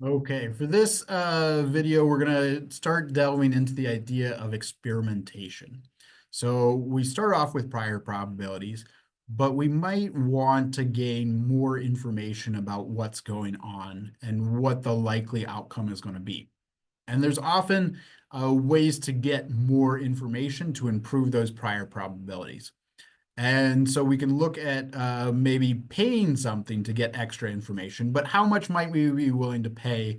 Okay, for this video, we're going to start delving into the idea of experimentation. So we start off with prior probabilities, but we might want to gain more information about what's going on and what the likely outcome is going to be. And there's often ways to get more information to improve those prior probabilities. And so we can look at maybe paying something to get extra information, but how much might we be willing to pay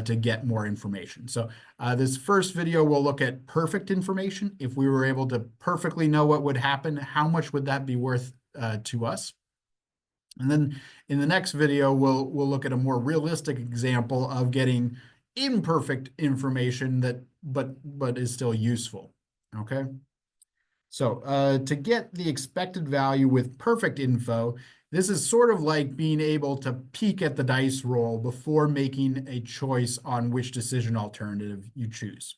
to get more information? So this first video, we'll look at perfect information. If we were able to perfectly know what would happen, how much would that be worth to us? And then in the next video, we'll look at a more realistic example of getting imperfect information that but is still useful. Okay. So to get the expected value with perfect info, this is sort of like being able to peek at the dice roll before making a choice on which decision alternative you choose.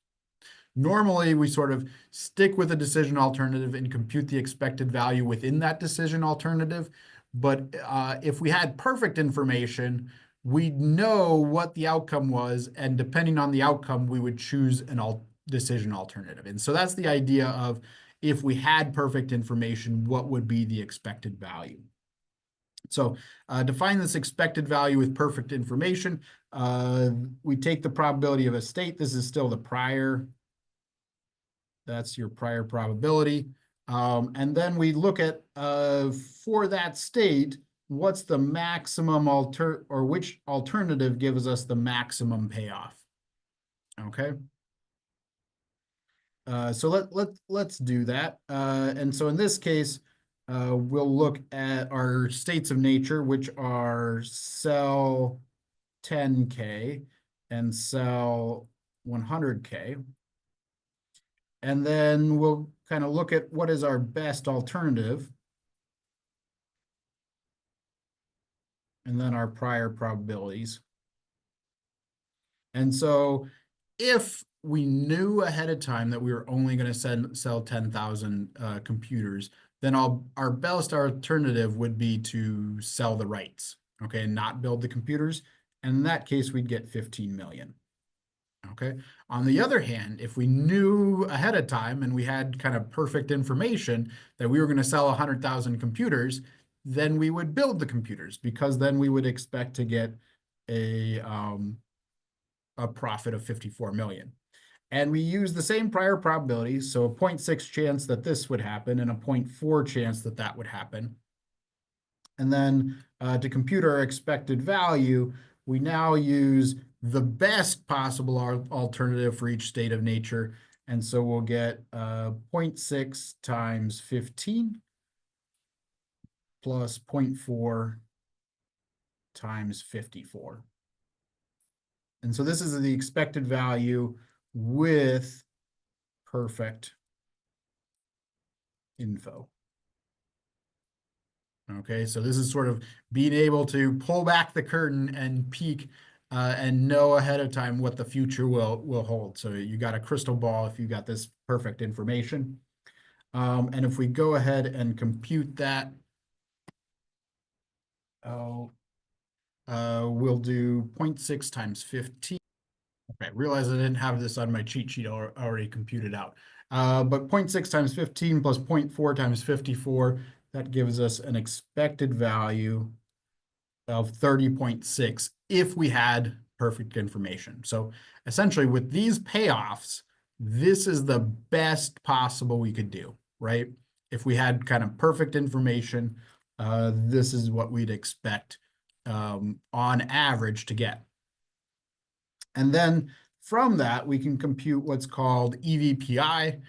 Normally, we sort of stick with a decision alternative and compute the expected value within that decision alternative. But if we had perfect information, we'd know what the outcome was, and depending on the outcome, we would choose an decision alternative. And so that's the idea of if we had perfect information, what would be the expected value? So define this expected value with perfect information. We take the probability of a state. This is still the prior. That's your prior probability. And then we look at, for that state, what's the maximum or which alternative gives us the maximum payoff? Okay. So let's do that. And so in this case, we'll look at our states of nature, which are cell 10K and cell 100K. And then we'll kind of look at what is our best alternative. And then our prior probabilities. And so if we knew ahead of time that we were only going to sell 10,000 computers, then our best alternative would be to sell the rights, okay, and not build the computers. And in that case, we'd get 15 million. Okay. On the other hand, if we knew ahead of time and we had kind of perfect information that we were going to sell 100,000 computers, then we would build the computers because then we would expect to get a profit of 54 million. And we use the same prior probabilities, so a 0.6 chance that this would happen and a 0.4 chance that that would happen. And then to compute our expected value, we now use the best possible alternative for each state of nature. And so we'll get 0.6 times 15 plus 0.4 times 54. And so this is the expected value with perfect info. Okay, so this is sort of being able to pull back the curtain and peek and know ahead of time what the future will hold. So you got a crystal ball if you got this perfect information. And if we go ahead and compute that, we'll do 0.6 times 15. Okay, realize I didn't have this on my cheat sheet already computed out. But 0.6 times 15 plus 0.4 times 54, that gives us an expected value of 30.6 if we had perfect information. So essentially with these payoffs, this is the best possible we could do, right? If we had kind of perfect information, this is what we'd expect on average to get. And then from that, we can compute what's called EVPI,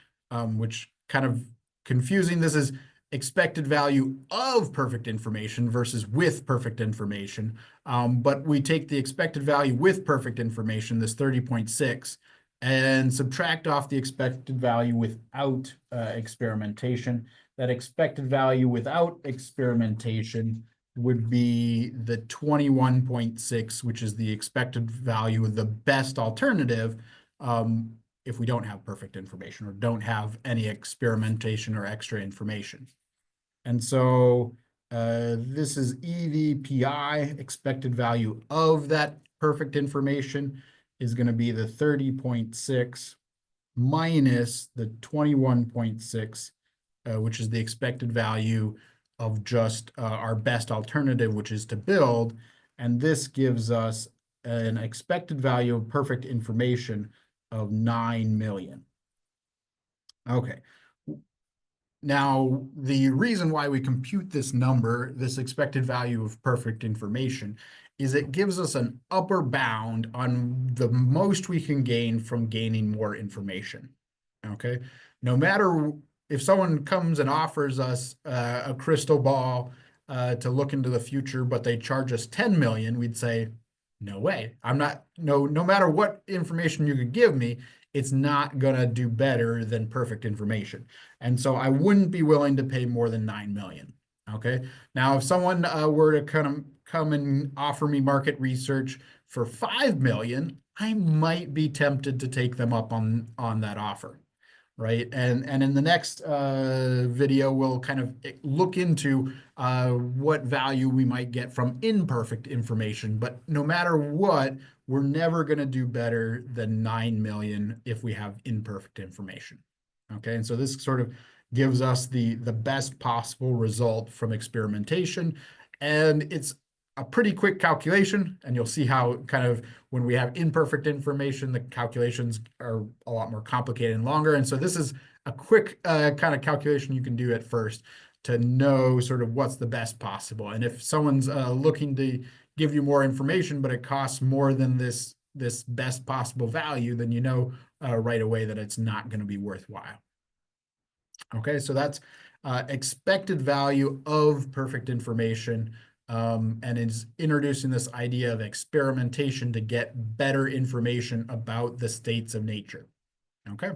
which kind of confusing. This is expected value of perfect information versus with perfect information. But we take the expected value with perfect information, this 30.6, and subtract off the expected value without experimentation. That expected value without experimentation would be the 21.6, which is the expected value of the best alternative if we don't have perfect information or don't have any experimentation or extra information. And so this is EVPI, expected value of that perfect information is going to be the 30.6 minus the 21.6, which is the expected value of just our best alternative, which is to build. And this gives us an expected value of perfect information of 9 million. Okay. Now, the reason why we compute this number, this expected value of perfect information, is it gives us an upper bound on the most we can gain from gaining more information. Okay. No matter if someone comes and offers us a crystal ball to look into the future, but they charge us 10 million, we'd say, no way. No matter what information you could give me, it's not going to do better than perfect information. And so I wouldn't be willing to pay more than 9 million. Okay. Now, if someone were to come and offer me market research for 5 million, I might be tempted to take them up on that offer. Right. And in the next video, we'll kind of look into what value we might get from imperfect information. But no matter what, we're never going to do better than 9 million if we have imperfect information. Okay. And so this sort of gives us the best possible result from experimentation. And it's a pretty quick calculation, and you'll see how kind of when we have imperfect information, the calculations are a lot more complicated and longer. And so this is a quick kind of calculation you can do at first to know sort of what's the best possible. And if someone's looking to give you more information, but it costs more than this best possible value, then you know right away that it's not going to be worthwhile. Okay, so that's expected value of perfect information, and is introducing this idea of experimentation to get better information about the states of nature. Okay.